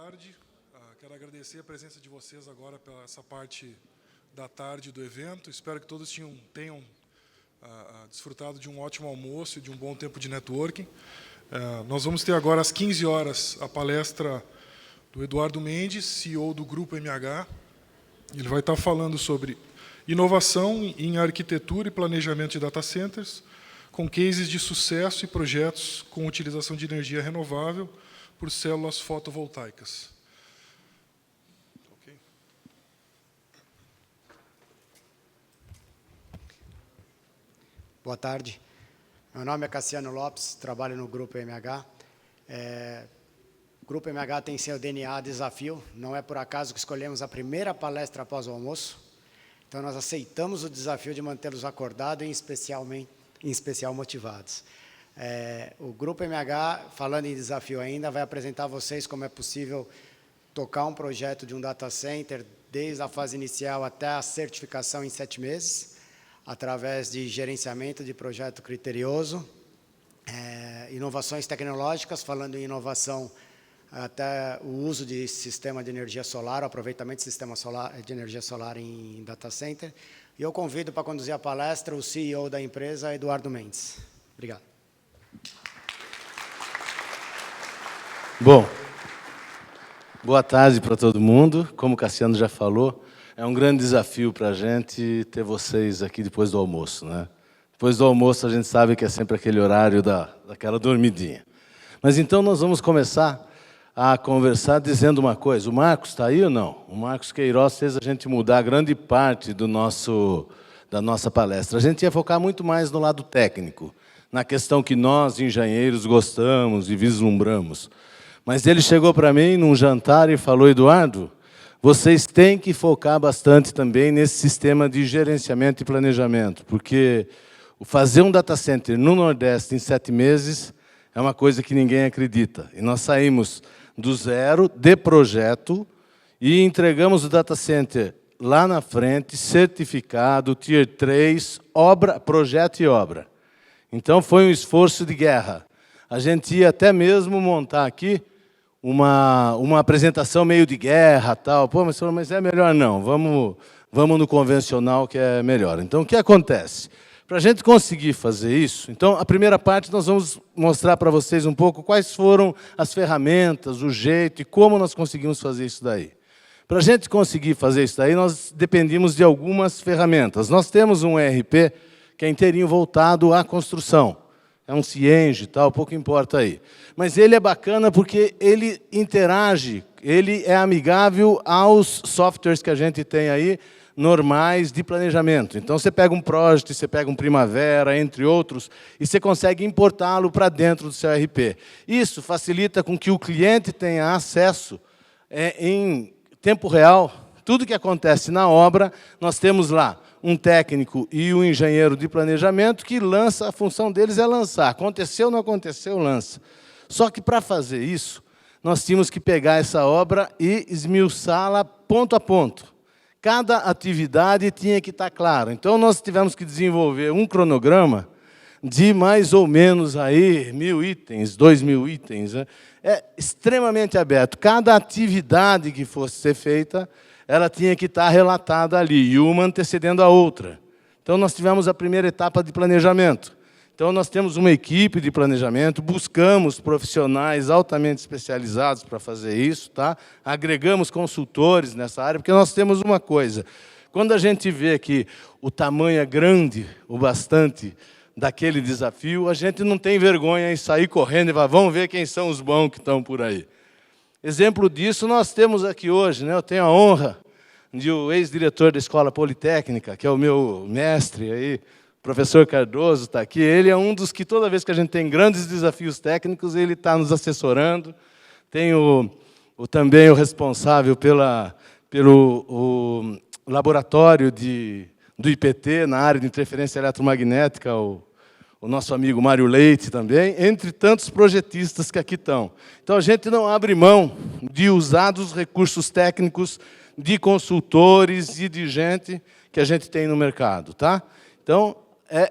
tarde. Quero agradecer a presença de vocês agora pela essa parte da tarde do evento. Espero que todos tenham desfrutado de um ótimo almoço e de um bom tempo de networking. Nós vamos ter agora às 15 horas a palestra do Eduardo Mendes, CEO do Grupo MH. Ele vai estar falando sobre inovação em arquitetura e planejamento de data centers, com cases de sucesso e projetos com utilização de energia renovável por células fotovoltaicas. Okay. Boa tarde. Meu nome é Cassiano Lopes, trabalho no Grupo MH. O Grupo MH tem seu DNA desafio, não é por acaso que escolhemos a primeira palestra após o almoço. Então, nós aceitamos o desafio de mantê-los acordados e, em especial, motivados. O Grupo MH, falando em desafio ainda, vai apresentar a vocês como é possível tocar um projeto de um data center, desde a fase inicial até a certificação em 7 meses, através de gerenciamento de projeto criterioso, inovações tecnológicas, falando em inovação até o uso de sistema de energia solar, o aproveitamento de sistema de energia solar em data center. E eu convido para conduzir a palestra o CEO da empresa, Eduardo Mendes. Obrigado. Bom, boa tarde para todo mundo. Como o Cassiano já falou, é um grande desafio para a gente ter vocês aqui depois do almoço, né? Depois do almoço, a gente sabe que é sempre aquele horário daquela dormidinha. Mas então nós vamos começar a conversar dizendo uma coisa. O Marcos está aí ou não? O Marcos Queiroz fez a gente mudar grande parte da nossa palestra. A gente ia focar muito mais no lado técnico, na questão que nós, engenheiros, gostamos e vislumbramos. Mas ele chegou para mim num jantar e falou: Eduardo, vocês têm que focar bastante também nesse sistema de gerenciamento e planejamento, porque fazer um data center no Nordeste em 7 meses é uma coisa que ninguém acredita. E nós saímos do zero, de projeto, e entregamos o data center lá na frente, certificado, Tier 3, projeto e obra. Então, foi um esforço de guerra. A gente ia até mesmo montar aqui uma apresentação meio de guerra, tal. Pô, mas é melhor não, vamos no convencional que é melhor. Então, o que acontece? Para a gente conseguir fazer isso, então, a primeira parte nós vamos mostrar para vocês um pouco quais foram as ferramentas, o jeito e como nós conseguimos fazer isso daí. Para a gente conseguir fazer isso daí, nós dependíamos de algumas ferramentas. Nós temos um ERP que é inteirinho voltado à construção. É um Cienge e tal, pouco importa aí. Mas ele é bacana porque ele interage, ele é amigável aos softwares que a gente tem aí, normais de planejamento. Então, você pega um Project, você pega um Primavera, entre outros, e você consegue importá-lo para dentro do seu ERP. Isso facilita com que o cliente tenha acesso em tempo real. Tudo que acontece na obra, nós temos lá um técnico e um engenheiro de planejamento que lança, a função deles é lançar. Aconteceu, não aconteceu, lança. Só que, para fazer isso, nós tínhamos que pegar essa obra e esmiuçá-la ponto a ponto. Cada atividade tinha que estar clara. Então, nós tivemos que desenvolver um cronograma de mais ou menos aí 1.000 itens, 2.000 itens. Né? É extremamente aberto. Cada atividade que fosse ser feita, ela tinha que estar relatada ali, e uma antecedendo a outra. Então, nós tivemos a primeira etapa de planejamento. Então, nós temos uma equipe de planejamento, buscamos profissionais altamente especializados para fazer isso, tá? Agregamos consultores nessa área, porque nós temos uma coisa. Quando a gente vê que o tamanho é grande, o bastante, daquele desafio, a gente não tem vergonha em sair correndo e falar: vamos ver quem são os bons que estão por aí. Exemplo disso nós temos aqui hoje, né? Eu tenho a honra de o ex-diretor da Escola Politécnica, que é o meu mestre aí, professor Cardoso está aqui. Ele é um dos que, toda vez que a gente tem grandes desafios técnicos, ele está nos assessorando. Tem também o responsável pelo laboratório do IPT, na área de interferência eletromagnética, o nosso amigo Mário Leite também, entre tantos projetistas que aqui estão. Então, a gente não abre mão de usar dos recursos técnicos de consultores e de gente que a gente tem no mercado, tá? Então,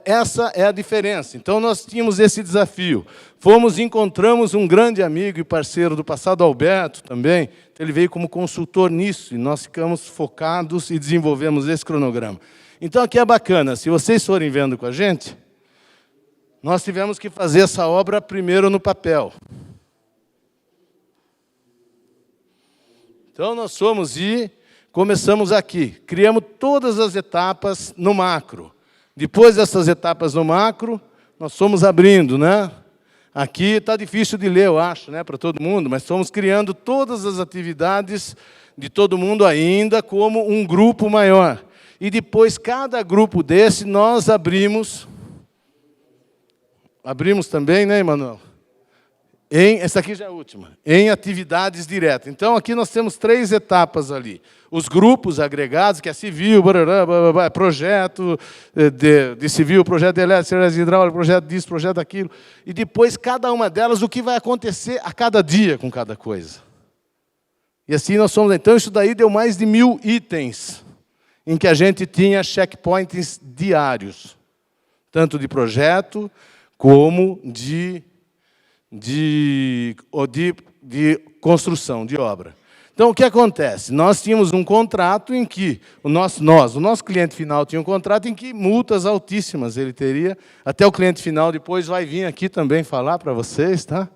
essa é a diferença. Então, nós tínhamos esse desafio. Fomos e encontramos um grande amigo e parceiro do passado, Alberto, também. Ele veio como consultor nisso, e nós ficamos focados e desenvolvemos esse cronograma. Então, aqui é bacana. Se vocês forem vendo com a gente, nós tivemos que fazer essa obra primeiro no papel. Então, nós fomos e começamos aqui. Criamos todas as etapas no macro. Depois dessas etapas no macro, nós fomos abrindo, né? Aqui está difícil de ler, eu acho, né, para todo mundo, mas fomos criando todas as atividades de todo mundo ainda como um grupo maior. E depois, cada grupo desse, nós abrimos também, né, Emanuel? Essa aqui já é a última, em atividades diretas. Então, aqui nós temos 3 etapas ali. Os grupos agregados, que é civil, projeto de civil, projeto de elétrica, de hidráulica, projeto disso, projeto daquilo. E depois, cada uma delas, o que vai acontecer a cada dia com cada coisa. E assim nós somos. Então, isso daí deu mais de 1000 itens, em que a gente tinha checkpoints diários, tanto de projeto como de construção, de obra. Então, o que acontece? Nós tínhamos um contrato em que o nosso cliente final tinha um contrato em que multas altíssimas ele teria. Até o cliente final depois vai vir aqui também falar para vocês, tá?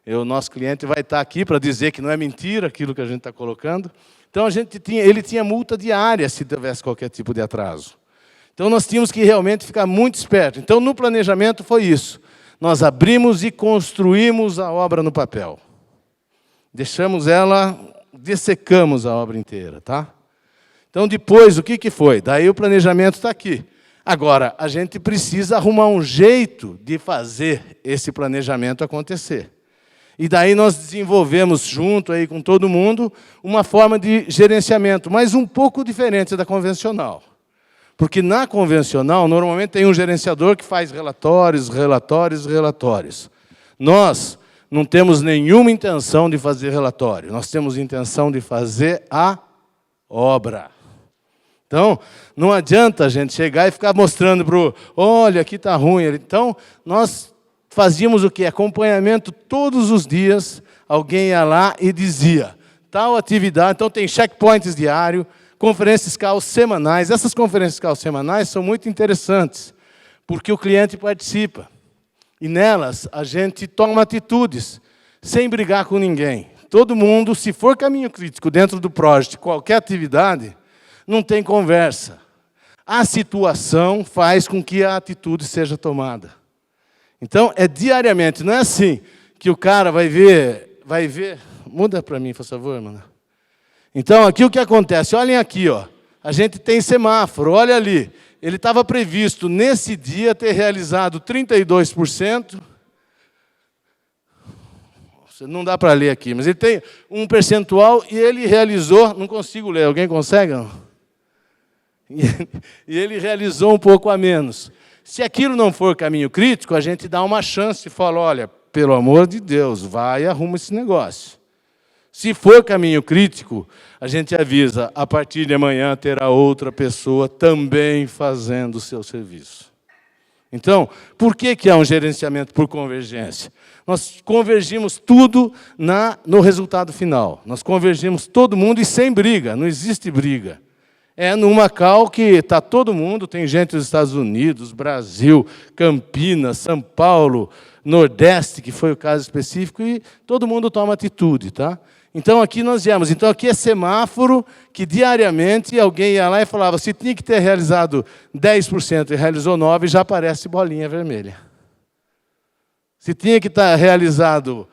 O nosso cliente vai estar aqui para dizer que não é mentira aquilo que a gente está colocando. Então, ele tinha multa diária se tivesse qualquer tipo de atraso. Então, nós tínhamos que realmente ficar muito esperto. Então, no planejamento foi isso. Nós abrimos e construímos a obra no papel. Deixamos ela, dessecamos a obra inteira, tá? Então, depois, o que foi? Daí o planejamento está aqui. Agora, a gente precisa arrumar um jeito de fazer esse planejamento acontecer. E daí nós desenvolvemos, junto aí com todo mundo, uma forma de gerenciamento, mas um pouco diferente da convencional. Porque na convencional, normalmente tem um gerenciador que faz relatórios. Nós não temos nenhuma intenção de fazer relatório. Nós temos intenção de fazer a obra. Então, não adianta a gente chegar e ficar mostrando para o... Olha, aqui está ruim. Então, nós fazíamos o quê? Acompanhamento todos os dias. Alguém ia lá e dizia, tal atividade... Então, tem checkpoints diários, conferências caos semanais. Essas conferências caos semanais são muito interessantes, porque o cliente participa. E nelas, a gente toma atitudes, sem brigar com ninguém. Todo mundo, se for caminho crítico dentro do projeto, qualquer atividade, não tem conversa. A situação faz com que a atitude seja tomada. Então, é diariamente, não é assim que o cara vai ver... Muda para mim, por favor, mano. Então, aqui o que acontece? Olhem aqui, ó. A gente tem semáforo, olha ali. Ele estava previsto, nesse dia, ter realizado 32%. Não dá para ler aqui, mas ele tem um percentual e ele realizou... Não consigo ler, alguém consegue? Não? E ele realizou um pouco a menos. Se aquilo não for caminho crítico, a gente dá uma chance e fala, olha, pelo amor de Deus, vai e arruma esse negócio. Se for caminho crítico, a gente avisa, a partir de amanhã terá outra pessoa também fazendo o seu serviço. Então, por que há um gerenciamento por convergência? Nós convergimos tudo no resultado final. Nós convergimos todo mundo e sem briga, não existe briga. É numa cal que está todo mundo, tem gente dos Estados Unidos, Brasil, Campinas, São Paulo, Nordeste, que foi o caso específico, e todo mundo toma atitude, tá? Então, aqui nós viemos. Então, aqui é semáforo, que diariamente alguém ia lá e falava, se tinha que ter realizado 10% e realizou 9%, já aparece bolinha vermelha. Se tinha que estar realizado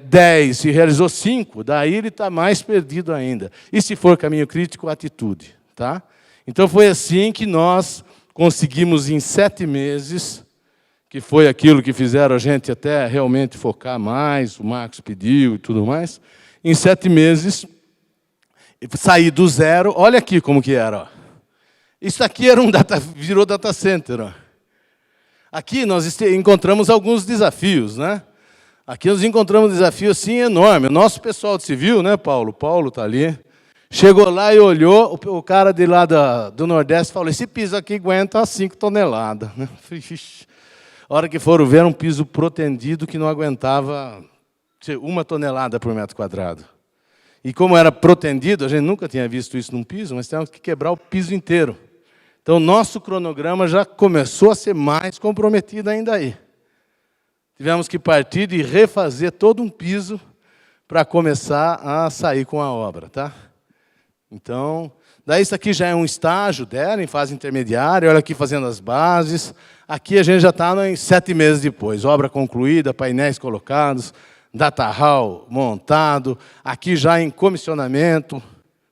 10 e realizou 5, daí ele está mais perdido ainda. E se for caminho crítico, atitude. Tá? Então, foi assim que nós conseguimos, em 7 meses, que foi aquilo que fizeram a gente até realmente focar mais, o Marcos pediu e tudo mais, em 7 meses, sair do zero, olha aqui como que era. Ó. Isso aqui era virou data center. Ó. Aqui nós encontramos alguns desafios, né? Aqui nós encontramos um desafio assim enorme. O nosso pessoal de civil, né, Paulo? Paulo está ali. Chegou lá e olhou, o cara de lá do Nordeste falou, esse piso aqui aguenta 5 toneladas. A hora que foram ver, um piso protendido que não aguentava 1 tonelada por metro quadrado. E como era protendido, a gente nunca tinha visto isso num piso, mas temos que quebrar o piso inteiro. Então, nosso cronograma já começou a ser mais comprometido ainda aí. Tivemos que partir de refazer todo um piso para começar a sair com a obra, tá? Então, daí isso aqui já é um estágio dela, em fase intermediária, olha aqui fazendo as bases. Aqui a gente já está em 7 meses depois, obra concluída, painéis colocados, data hall montado, aqui já em comissionamento.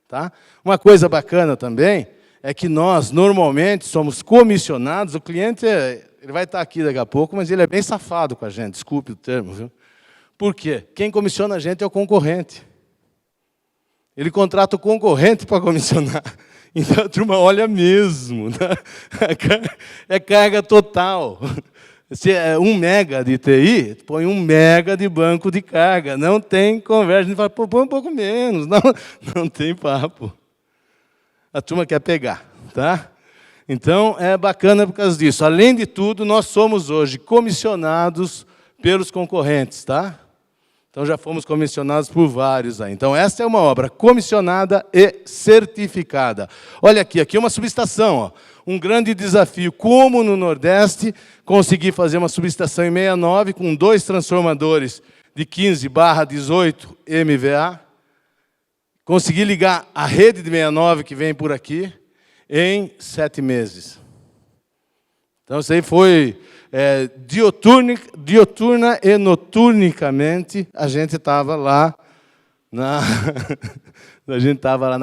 Tá? Uma coisa bacana também é que nós, normalmente, somos comissionados, o cliente ele vai estar aqui daqui a pouco, mas ele é bem safado com a gente, desculpe o termo. Viu? Por quê? Quem comissiona a gente é o concorrente. Ele contrata o concorrente para comissionar. Então, a turma olha mesmo. Né? É carga total. Se é 1 mega de TI, põe 1 mega de banco de carga. Não tem conversa. A gente fala, pô, põe um pouco menos. Não tem papo. A turma quer pegar. Tá? Então, é bacana por causa disso. Além de tudo, nós somos hoje comissionados pelos concorrentes. Tá? Então, já fomos comissionados por vários aí. Então, essa é uma obra comissionada e certificada. Olha aqui uma subestação. Ó. Um grande desafio, como no Nordeste, conseguir fazer uma subestação em 69 com 2 transformadores de 15/18 MVA. Conseguir ligar a rede de 69 que vem por aqui em 7 meses. Então, isso aí foi... dioturna e noturnicamente, a gente estava lá na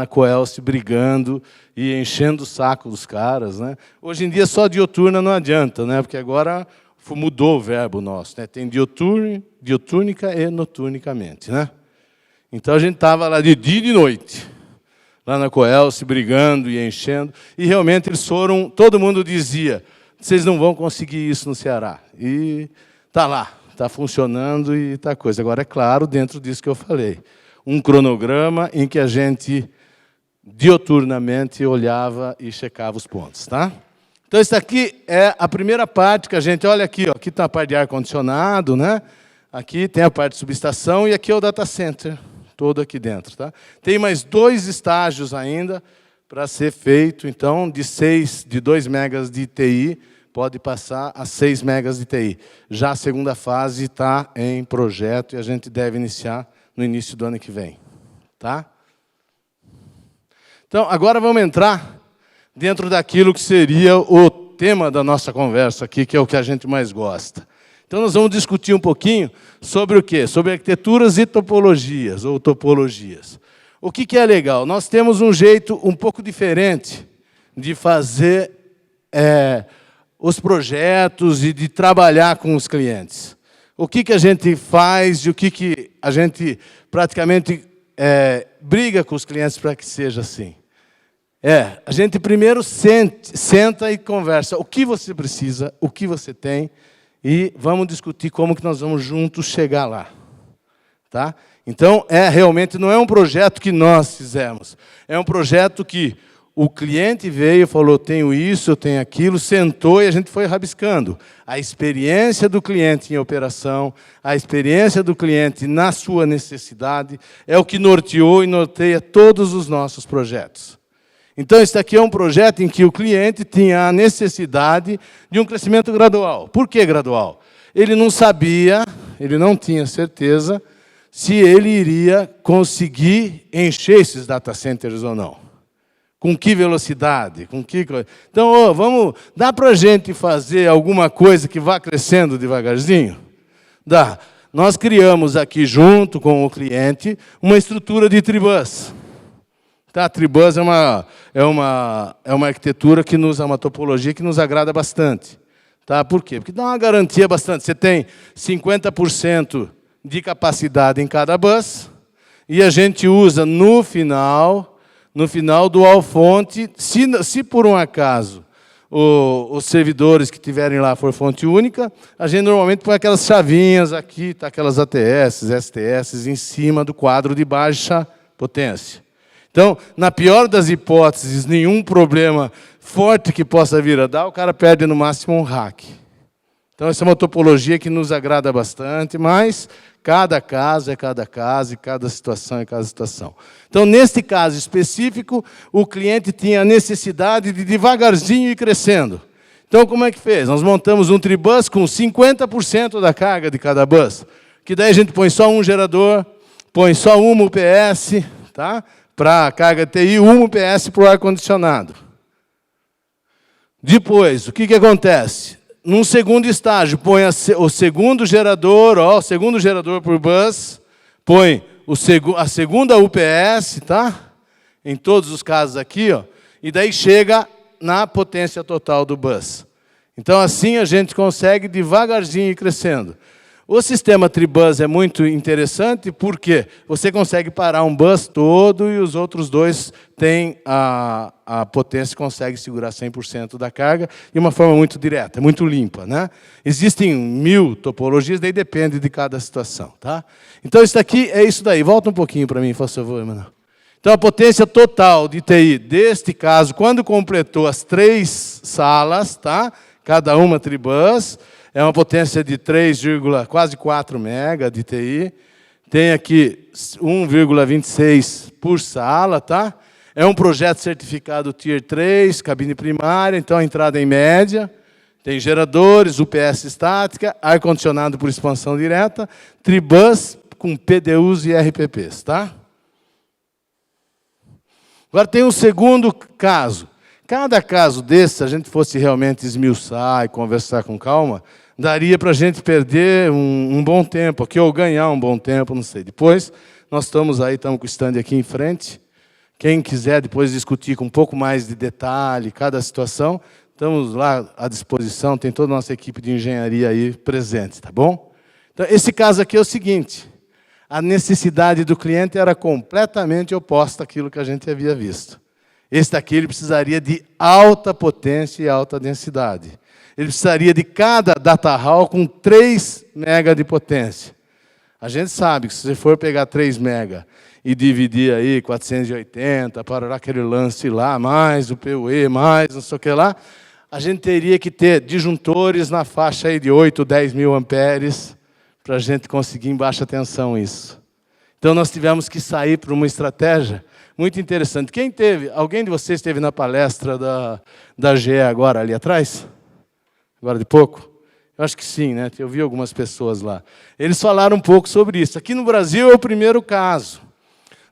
Coelce brigando e enchendo o saco dos caras. Né? Hoje em dia, só dioturna não adianta, né? Porque agora mudou o verbo nosso. Né? Tem diotúrnica e noturnicamente. Né? Então, a gente estava lá de dia e de noite, lá na Coelce, brigando e enchendo. E, realmente, eles foram... Todo mundo dizia... Vocês não vão conseguir isso no Ceará. E está lá, está funcionando e está coisa. Agora, é claro, dentro disso que eu falei, um cronograma em que a gente dioturnamente olhava e checava os pontos. Tá? Então, isso aqui é a primeira parte que a gente... Olha aqui, ó, aqui está a parte de ar-condicionado, né? Aqui tem a parte de subestação e aqui é o data center, todo aqui dentro. Tá? Tem mais 2 estágios ainda, para ser feito, então, de 2 megas de TI, pode passar a 6 megas de TI. Já a segunda fase está em projeto e a gente deve iniciar no início do ano que vem. Tá? Então, agora vamos entrar dentro daquilo que seria o tema da nossa conversa aqui, que é o que a gente mais gosta. Então, nós vamos discutir um pouquinho sobre o quê? Sobre arquiteturas e topologias, ou topologias. O que é legal? Nós temos um jeito um pouco diferente de fazer os projetos e de trabalhar com os clientes. O que a gente faz e o que a gente praticamente briga com os clientes para que seja assim. A gente primeiro senta e conversa o que você precisa, o que você tem, e vamos discutir como que nós vamos juntos chegar lá. Tá? Então, realmente não é um projeto que nós fizemos. É um projeto que o cliente veio e falou, tenho isso, eu tenho aquilo, sentou e a gente foi rabiscando. A experiência do cliente em operação, a experiência do cliente na sua necessidade, é o que norteou e norteia todos os nossos projetos. Então, esse aqui é um projeto em que o cliente tinha a necessidade de um crescimento gradual. Por que gradual? Ele não sabia, ele não tinha certeza se ele iria conseguir encher esses data centers ou não. Com que velocidade? Então, dá para a gente fazer alguma coisa que vá crescendo devagarzinho? Dá. Nós criamos aqui, junto com o cliente, uma estrutura de tribus. Tá? A tribus é uma arquitetura que é uma topologia que nos agrada bastante. Tá? Por quê? Porque dá uma garantia bastante. Você tem 50% de capacidade em cada bus, e a gente usa no final do all-fonte, se por um acaso os servidores que tiverem lá for fonte única, a gente normalmente põe aquelas chavinhas aqui, tá, aquelas ATS, STS, em cima do quadro de baixa potência. Então, na pior das hipóteses, nenhum problema forte que possa vir a dar, o cara perde no máximo um rack. Então, essa é uma topologia que nos agrada bastante, mas cada caso é cada caso, e cada situação é cada situação. Então, neste caso específico, o cliente tinha a necessidade de devagarzinho ir crescendo. Então, como é que fez? Nós montamos um tribus com 50% da carga de cada bus, que daí a gente põe só um gerador, põe só uma UPS, tá? Para a carga TI, uma UPS para o ar-condicionado. Depois, o que acontece? Num segundo estágio, põe o segundo gerador, ó, o segundo gerador por bus, põe a segunda UPS, tá? Em todos os casos aqui, ó, e daí chega na potência total do bus. Então, assim, a gente consegue devagarzinho ir crescendo. O sistema Tribus é muito interessante porque você consegue parar um bus todo e os outros dois têm a potência, consegue segurar 100% da carga de uma forma muito direta, muito limpa, né? Existem 1000 topologias, daí depende de cada situação, tá? Então, isso daqui é isso daí. Volta um pouquinho para mim, por favor, Emanuel. Então, a potência total de TI, deste caso, quando completou as 3 salas, tá? Cada uma Tribus, é uma potência de 3, quase 4 mega de TI. Tem aqui 1,26 por sala, tá? É um projeto certificado Tier 3, cabine primária, então a entrada em média. Tem geradores, UPS estática, ar-condicionado por expansão direta, Tribus com PDUs e RPPs, tá? Agora tem um segundo caso. Cada caso desse, se a gente fosse realmente esmiuçar e conversar com calma, daria para a gente perder um bom tempo aqui, ou ganhar um bom tempo, não sei. Depois, nós estamos com o stand aqui em frente. Quem quiser depois discutir com um pouco mais de detalhe cada situação, estamos lá à disposição, tem toda a nossa equipe de engenharia aí presente, tá bom? Então, esse caso aqui é o seguinte, a necessidade do cliente era completamente oposta àquilo que a gente havia visto. Esse daqui ele precisaria de alta potência e alta densidade. Ele precisaria de cada data hall com 3 mega de potência. A gente sabe que se você for pegar 3 mega e dividir aí 480, para aquele lance lá, mais o PUE, mais não sei o que lá, a gente teria que ter disjuntores na faixa aí de 8, 10 mil amperes para a gente conseguir em baixa tensão isso. Então, nós tivemos que sair para uma estratégia muito interessante. Alguém de vocês esteve na palestra da GE agora, ali atrás? Agora de pouco? Eu acho que sim, né? Eu vi algumas pessoas lá. Eles falaram um pouco sobre isso. Aqui no Brasil é o primeiro caso.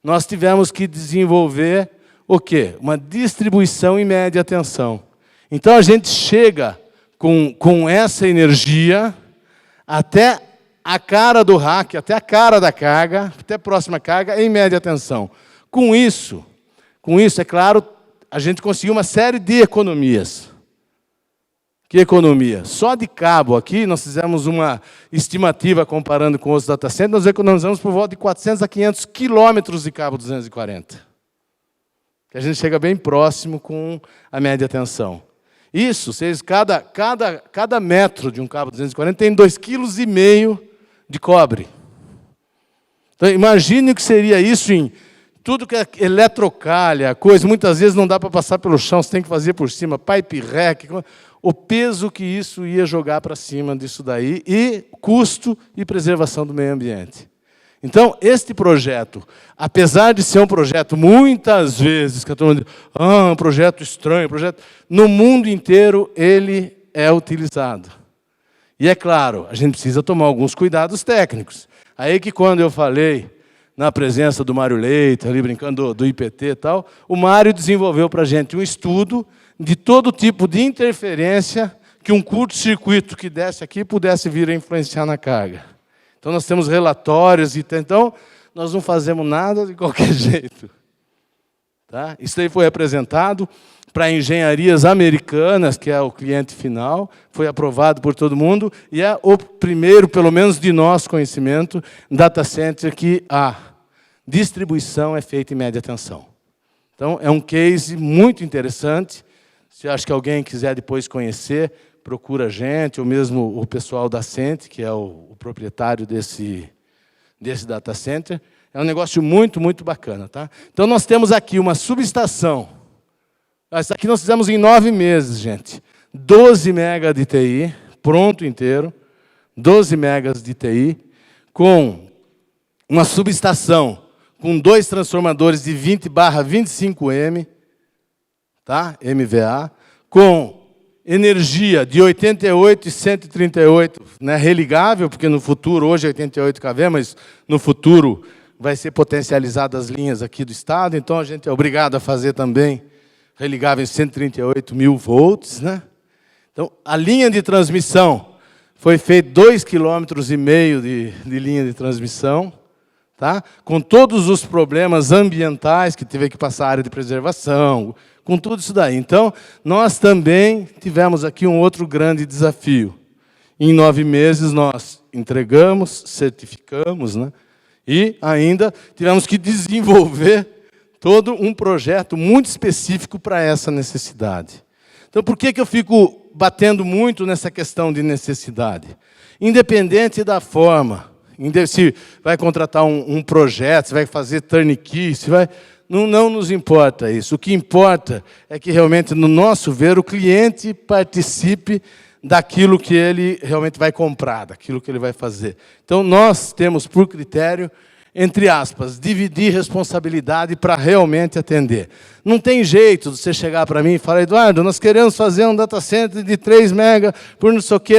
Nós tivemos que desenvolver o quê? Uma distribuição em média tensão. Então, a gente chega com essa energia até a cara do rack, até a cara da carga, até a próxima carga, em média tensão. Com isso, é claro, a gente conseguiu uma série de economias. Que economia? Só de cabo aqui, nós fizemos uma estimativa comparando com outros data centers, nós economizamos por volta de 400 a 500 quilômetros de cabo 240. Que a gente chega bem próximo com a média tensão. Isso, cada metro de um cabo 240 tem 2,5 kg de cobre. Então, imagine o que seria isso em tudo que é eletrocalha, coisa, muitas vezes não dá para passar pelo chão, você tem que fazer por cima, pipe rack, o peso que isso ia jogar para cima disso daí, e custo e preservação do meio ambiente. Então, este projeto, apesar de ser um projeto, muitas vezes, que a turma diz, um projeto estranho, no mundo inteiro ele é utilizado. E é claro, a gente precisa tomar alguns cuidados técnicos. Aí que quando eu falei, na presença do Mário Leite, ali brincando do IPT e tal, o Mário desenvolveu para a gente um estudo de todo tipo de interferência que um curto-circuito que desse aqui pudesse vir a influenciar na carga. Então, nós temos relatórios, então, nós não fazemos nada de qualquer jeito. Tá? Isso aí foi apresentado para engenharias americanas, que é o cliente final, foi aprovado por todo mundo, e é o primeiro, pelo menos de nosso conhecimento, data center que a distribuição é feita em média tensão. Então, é um case muito interessante. Se acho que alguém quiser depois conhecer, procura a gente, ou mesmo o pessoal da Cente, que é o proprietário desse data center. É um negócio muito, muito bacana. Tá? Então, nós temos aqui uma subestação. Essa aqui nós fizemos em 9 meses, gente. 12 megas de TI, pronto inteiro. 12 megas de TI, com uma subestação, com 2 transformadores de 20/25M, tá? MVA, com energia de 88 e 138, né? Religável, porque no futuro, hoje é 88 kV, mas no futuro vai ser potencializado as linhas aqui do estado, então a gente é obrigado a fazer também religável em 138.000 volts, né? Então, a linha de transmissão foi feita 2,5 km de linha de transmissão, tá? Com todos os problemas ambientais que teve que passar a área de preservação, com tudo isso daí. Então, nós também tivemos aqui um outro grande desafio. Em 9 meses, nós entregamos, certificamos, né? E ainda tivemos que desenvolver todo um projeto muito específico para essa necessidade. Então, por que eu fico batendo muito nessa questão de necessidade? Independente da forma, se vai contratar um projeto, se vai fazer turnkey, não nos importa isso. O que importa é que, realmente, no nosso ver, o cliente participe daquilo que ele realmente vai comprar, daquilo que ele vai fazer. Então, nós temos por critério, entre aspas, dividir responsabilidade para realmente atender. Não tem jeito de você chegar para mim e falar, Eduardo, nós queremos fazer um data center de 3 mega por não sei o quê,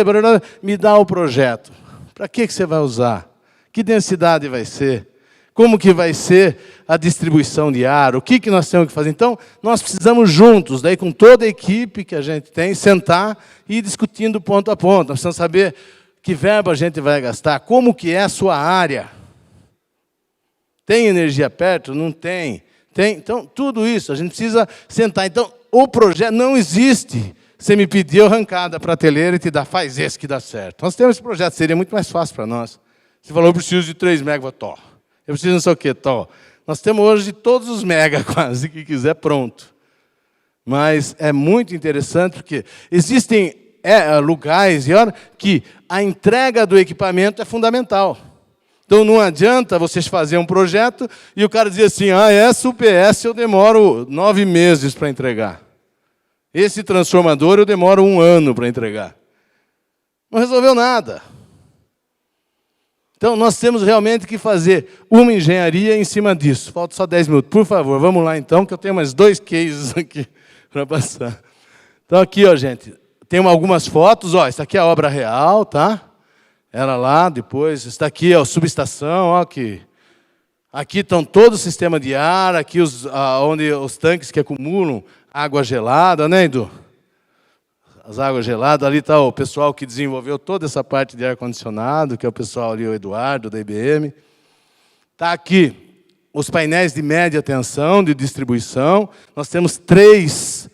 me dá o projeto. Para que você vai usar? Que densidade vai ser? Como que vai ser a distribuição de ar? O que nós temos que fazer? Então, nós precisamos juntos, daí com toda a equipe que a gente tem, sentar e ir discutindo ponto a ponto. Nós precisamos saber que verba a gente vai gastar, como que é a sua área. Tem energia perto? Não tem. Tem. Então, tudo isso, a gente precisa sentar. Então, o projeto não existe. Você me pediu arrancar da prateleira e te dá, faz esse que dá certo. Nós temos esse projeto, seria muito mais fácil para nós. Você falou, eu preciso de 3 megas, tô. Eu preciso não sei o quê, tô. Nós temos hoje de todos os megas, quase, que quiser, pronto. Mas é muito interessante, porque existem lugares que a entrega do equipamento é fundamental. Então, não adianta vocês fazerem um projeto e o cara dizer assim, essa UPS eu demoro 9 meses para entregar. Esse transformador eu demoro 1 ano para entregar. Não resolveu nada. Então, nós temos realmente que fazer uma engenharia em cima disso. Falta só 10 minutos. Por favor, vamos lá então, que eu tenho mais 2 cases aqui para passar. Então, aqui, ó, gente, tem algumas fotos. Ó, essa aqui é a obra real, tá? Era lá, depois, está aqui a subestação, ó, aqui estão todo o sistema de ar, aqui onde os tanques que acumulam água gelada, né, Edu? As águas geladas, ali está o pessoal que desenvolveu toda essa parte de ar-condicionado, que é o pessoal ali, o Eduardo, da IBM. Está aqui os painéis de média tensão, de distribuição. Nós temos três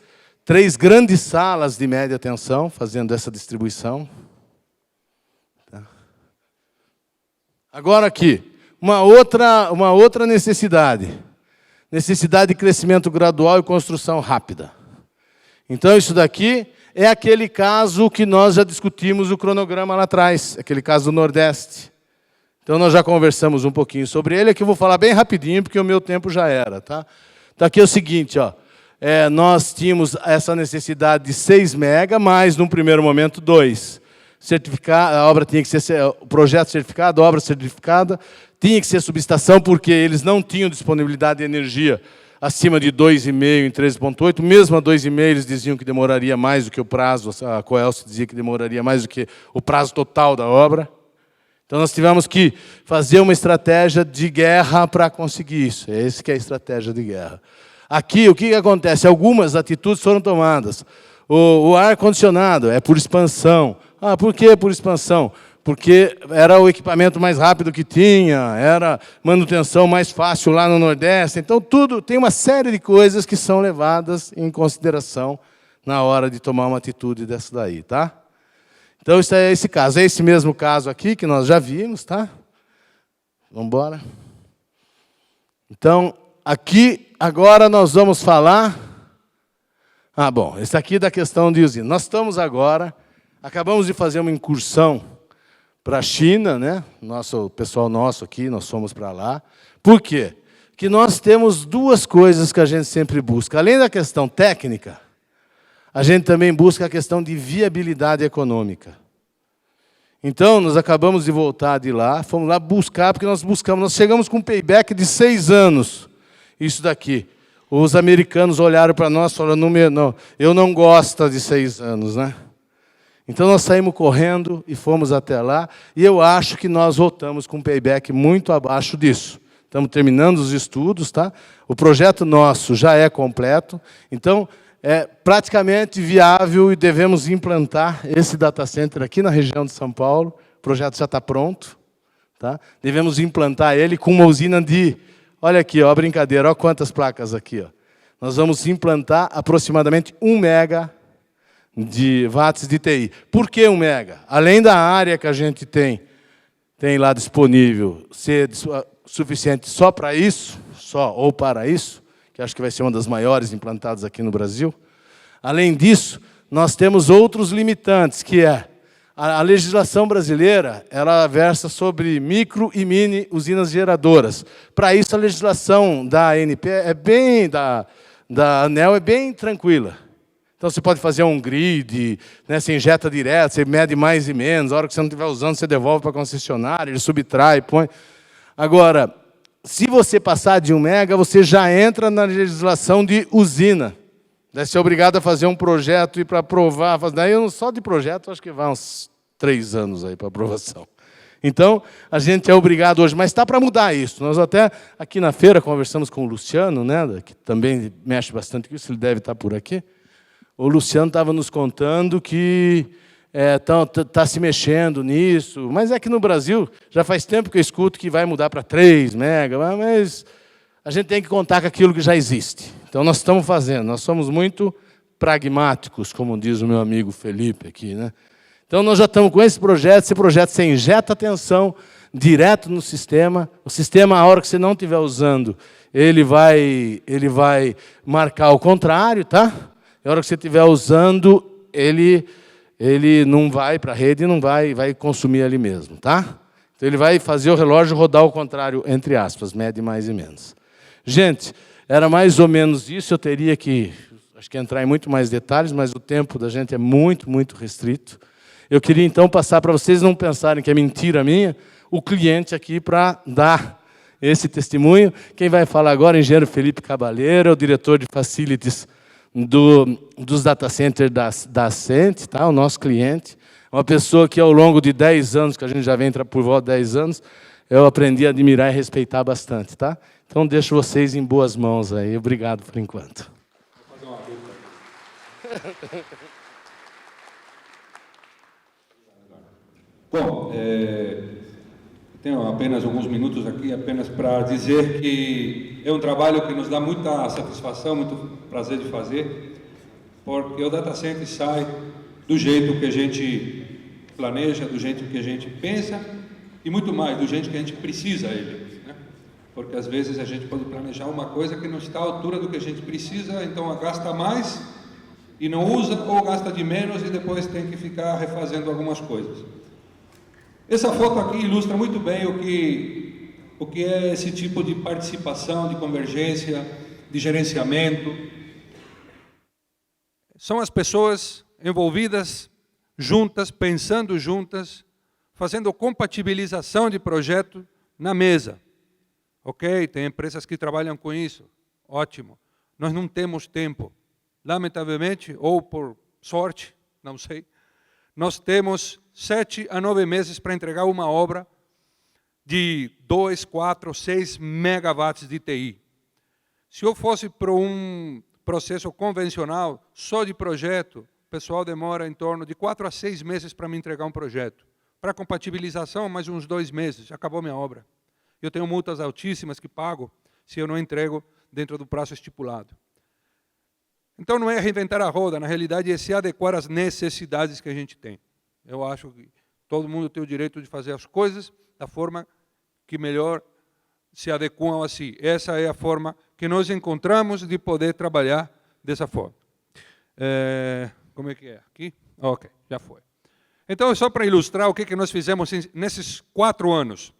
grandes salas de média tensão fazendo essa distribuição. Agora aqui, uma outra necessidade. Necessidade de crescimento gradual e construção rápida. Então, isso daqui é aquele caso que nós já discutimos o cronograma lá atrás, aquele caso do Nordeste. Então, nós já conversamos um pouquinho sobre ele, aqui eu vou falar bem rapidinho, porque o meu tempo já era. Tá? Então, aqui é o seguinte, ó, nós tínhamos essa necessidade de 6 mega, mas, num primeiro momento, 2. A obra tinha que ser, o projeto certificado, a obra certificada, tinha que ser subestação, porque eles não tinham disponibilidade de energia acima de 2,5 em 13,8. Mesmo a 2,5 eles diziam que demoraria mais do que o prazo, a Coelce dizia que demoraria mais do que o prazo total da obra. Então, nós tivemos que fazer uma estratégia de guerra para conseguir isso. É esse que é a estratégia de guerra. Aqui, o que acontece? Algumas atitudes foram tomadas. O ar-condicionado é por expansão. Por que por expansão? Porque era o equipamento mais rápido que tinha, era manutenção mais fácil lá no Nordeste. Então, tem uma série de coisas que são levadas em consideração na hora de tomar uma atitude dessa daí, tá? Então, isso é esse caso. É esse mesmo caso aqui que nós já vimos, tá? Vamos embora. Então, aqui, agora nós vamos falar... bom, esse aqui é da questão de usina. Nós estamos agora... Acabamos de fazer uma incursão para a China, né? O pessoal nosso aqui, nós fomos para lá, Por quê? Que nós temos duas coisas que a gente sempre busca. Além da questão técnica, a gente também busca a questão de viabilidade econômica. Então, nós acabamos de voltar de lá, fomos lá buscar, porque nós chegamos com um payback de 6 anos, isso daqui. Os americanos olharam para nós e falaram, não, eu não gosto de 6 anos, né? Então, nós saímos correndo e fomos até lá, e eu acho que nós voltamos com um payback muito abaixo disso. Estamos terminando os estudos, tá? O projeto nosso já é completo, então é praticamente viável e devemos implantar esse data center aqui na região de São Paulo. O projeto já está pronto, tá? Devemos implantar ele com uma usina de... Olha aqui, ó, brincadeira, olha quantas placas aqui. Ó. Nós vamos implantar aproximadamente 1 mega de watts de TI. Por que 1 mega? Além da área que a gente tem lá disponível ser suficiente só para isso, que acho que vai ser uma das maiores implantadas aqui no Brasil. Além disso, nós temos outros limitantes, que é a legislação brasileira, ela versa sobre micro e mini usinas geradoras. Para isso, a legislação da ANP da ANEEL é bem tranquila. Então, você pode fazer um grid, né, você injeta direto, você mede mais e menos, a hora que você não estiver usando, você devolve para a concessionária, ele subtrai, põe... Agora, se você passar de 1 mega, você já entra na legislação de usina. Deve ser obrigado a fazer um projeto e para aprovar. Daí, só de projeto, acho que vai uns 3 anos aí para aprovação. Então, a gente é obrigado hoje, mas está para mudar isso. Nós até, aqui na feira, conversamos com o Luciano, né, que também mexe bastante com isso, ele deve estar por aqui. O Luciano estava nos contando que está se mexendo nisso, mas é que no Brasil já faz tempo que eu escuto que vai mudar para 3 mega, mas a gente tem que contar com aquilo que já existe. Então, nós estamos fazendo, nós somos muito pragmáticos, como diz o meu amigo Felipe aqui, né? Então, nós já estamos com esse projeto você injeta tensão direto no sistema, o sistema, a hora que você não estiver usando, ele vai marcar o contrário, tá? E a hora que você estiver usando, ele não vai para a rede e não vai consumir ali mesmo, tá? Então, ele vai fazer o relógio rodar ao contrário, entre aspas, mede mais e menos. Gente, era mais ou menos isso, eu teria que, acho que entrar em muito mais detalhes, mas o tempo da gente é muito, muito restrito. Eu queria, então, passar para vocês não pensarem que é mentira minha, o cliente aqui para dar esse testemunho. Quem vai falar agora é o engenheiro Felipe Cabaleiro, é o diretor de Facilities dos data centers da Ascent, tá? O nosso cliente. Uma pessoa que, ao longo de 10 anos, que a gente já vem por volta de 10 anos, eu aprendi a admirar e respeitar bastante. Tá? Então, deixo vocês em boas mãos aí. Obrigado por enquanto. Vou fazer uma dúvida. Bom, tenho apenas alguns minutos aqui, apenas para dizer que é um trabalho que nos dá muita satisfação, muito prazer de fazer, porque o data center sai do jeito que a gente planeja, do jeito que a gente pensa e muito mais, do jeito que a gente precisa ele, né? Porque às vezes a gente pode planejar uma coisa que não está à altura do que a gente precisa, então gasta mais e não usa, ou gasta de menos e depois tem que ficar refazendo algumas coisas. Essa foto aqui ilustra muito bem o que é esse tipo de participação, de convergência, de gerenciamento. São as pessoas envolvidas, juntas, pensando juntas, fazendo compatibilização de projeto na mesa. Ok, tem empresas que trabalham com isso, ótimo. Nós não temos tempo, lamentavelmente, ou por sorte, não sei, nós temos 7 a 9 meses para entregar uma obra de 2, 4, 6 megawatts de TI. Se eu fosse para um processo convencional, só de projeto, o pessoal demora em torno de 4 a 6 meses para me entregar um projeto. Para compatibilização, mais uns 2 meses, acabou minha obra. Eu tenho multas altíssimas que pago se eu não entrego dentro do prazo estipulado. Então, não é reinventar a roda, na realidade é se adequar às necessidades que a gente tem. Eu acho que todo mundo tem o direito de fazer as coisas da forma que melhor se adequam a si. Essa é a forma que nós encontramos de poder trabalhar dessa forma. Como é que é? Aqui? Ok, já foi. Então, só para ilustrar o que nós fizemos nesses 4 anos.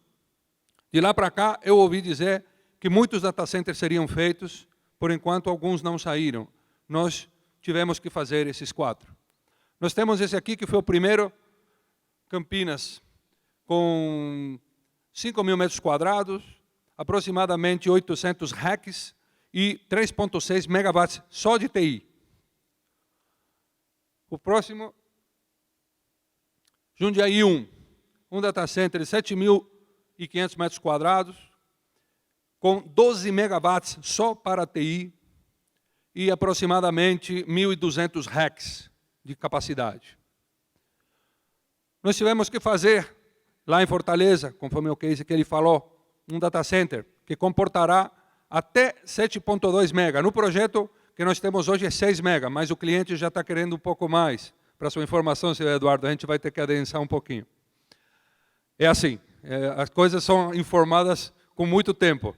De lá para cá, eu ouvi dizer que muitos data centers seriam feitos, por enquanto alguns não saíram. Nós tivemos que fazer esses 4. Nós temos esse aqui, que foi o primeiro, Campinas, com 5.000 metros quadrados, aproximadamente 800 racks e 3,6 megawatts só de TI. O próximo, Jundiaí 1, um data center de 7.500 metros quadrados, com 12 megawatts só para TI e aproximadamente 1.200 racks de capacidade. Nós tivemos que fazer, lá em Fortaleza, conforme o case que ele falou, um data center que comportará até 7,2 mega. No projeto que nós temos hoje é 6 mega, mas o cliente já está querendo um pouco mais. Para sua informação, senhor Eduardo, a gente vai ter que adensar um pouquinho. É assim, as coisas são informadas com muito tempo.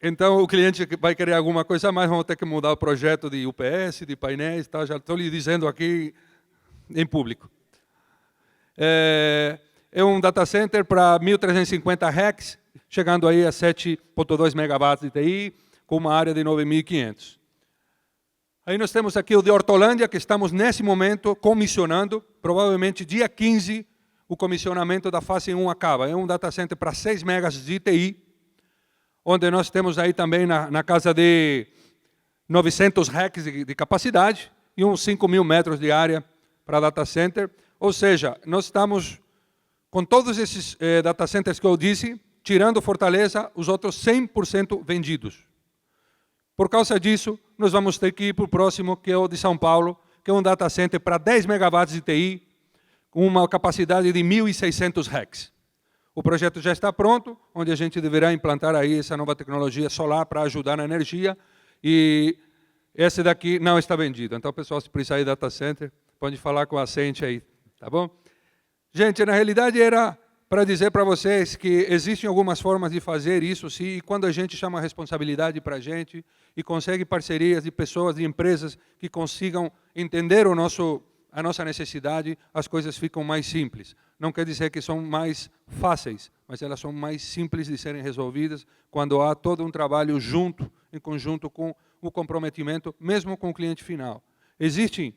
Então, o cliente vai querer alguma coisa a mais, vamos ter que mudar o projeto de UPS, de painéis, tá? Já estou lhe dizendo aqui em público. É um data center para 1.350 racks, chegando aí a 7,2 megawatts de TI, com uma área de 9.500. Aí nós temos aqui o de Hortolândia, que estamos nesse momento comissionando, provavelmente dia 15, o comissionamento da fase 1 acaba. É um data center para 6 megas de TI, onde nós temos aí também na casa de 900 racks de capacidade e uns 5.000 metros de área para data center. Ou seja, nós estamos com todos esses data centers que eu disse, tirando Fortaleza, os outros 100% vendidos. Por causa disso, nós vamos ter que ir para o próximo, que é o de São Paulo, que é um data center para 10 megawatts de TI, com uma capacidade de 1.600 racks. O projeto já está pronto, onde a gente deverá implantar aí essa nova tecnologia solar para ajudar na energia, e esse daqui não está vendido. Então, pessoal, se precisar de data center, pode falar com a Ascente aí, tá bom? Gente, na realidade era para dizer para vocês que existem algumas formas de fazer isso, sim, e quando a gente chama a responsabilidade para a gente e consegue parcerias de pessoas, de empresas que consigam entender a nossa necessidade, as coisas ficam mais simples. Não quer dizer que são mais fáceis, mas elas são mais simples de serem resolvidas quando há todo um trabalho junto, em conjunto com o comprometimento, mesmo com o cliente final. Existem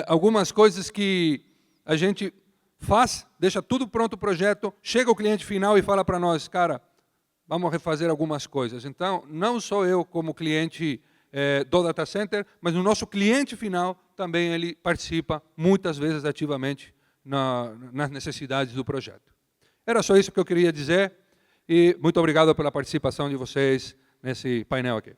algumas coisas que a gente faz, deixa tudo pronto o projeto, chega o cliente final e fala para nós, cara, vamos refazer algumas coisas. Então, não só eu como cliente do data center, mas o nosso cliente final também ele participa muitas vezes ativamente nas necessidades do projeto. Era só isso que eu queria dizer e muito obrigado pela participação de vocês nesse painel aqui.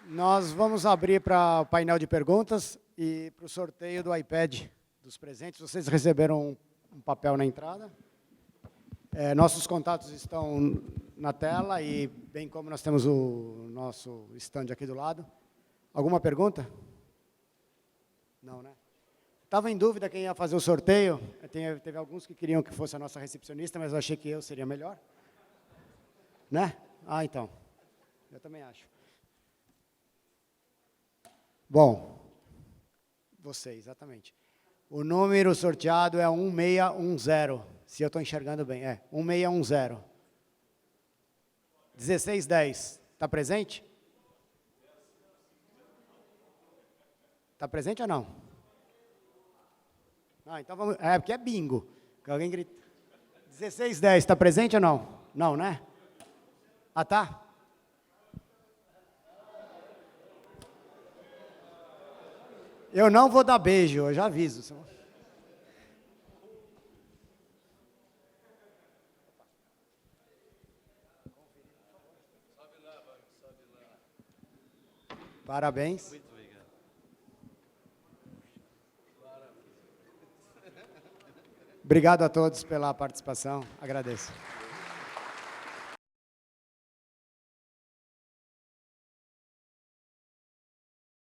Nós vamos abrir para o painel de perguntas e para o sorteio do iPad dos presentes. Vocês receberam um papel na entrada. Nossos contatos estão na tela e bem como nós temos o nosso stand aqui do lado. Alguma pergunta? Não, né? Estava em dúvida quem ia fazer o sorteio. Teve alguns que queriam que fosse a nossa recepcionista, mas eu achei que eu seria melhor. Né? Ah, então. Eu também acho. Bom, você, exatamente. O número sorteado é 1610, se eu estou enxergando bem. 1610. 1610. Está presente? Está presente ou não? Ah, então vamos. Porque é bingo. Alguém grita. 1610, está presente ou não? Não, né? Ah, tá? Eu não vou dar beijo, eu já aviso. Parabéns. Muito obrigado. Obrigado a todos pela participação, agradeço.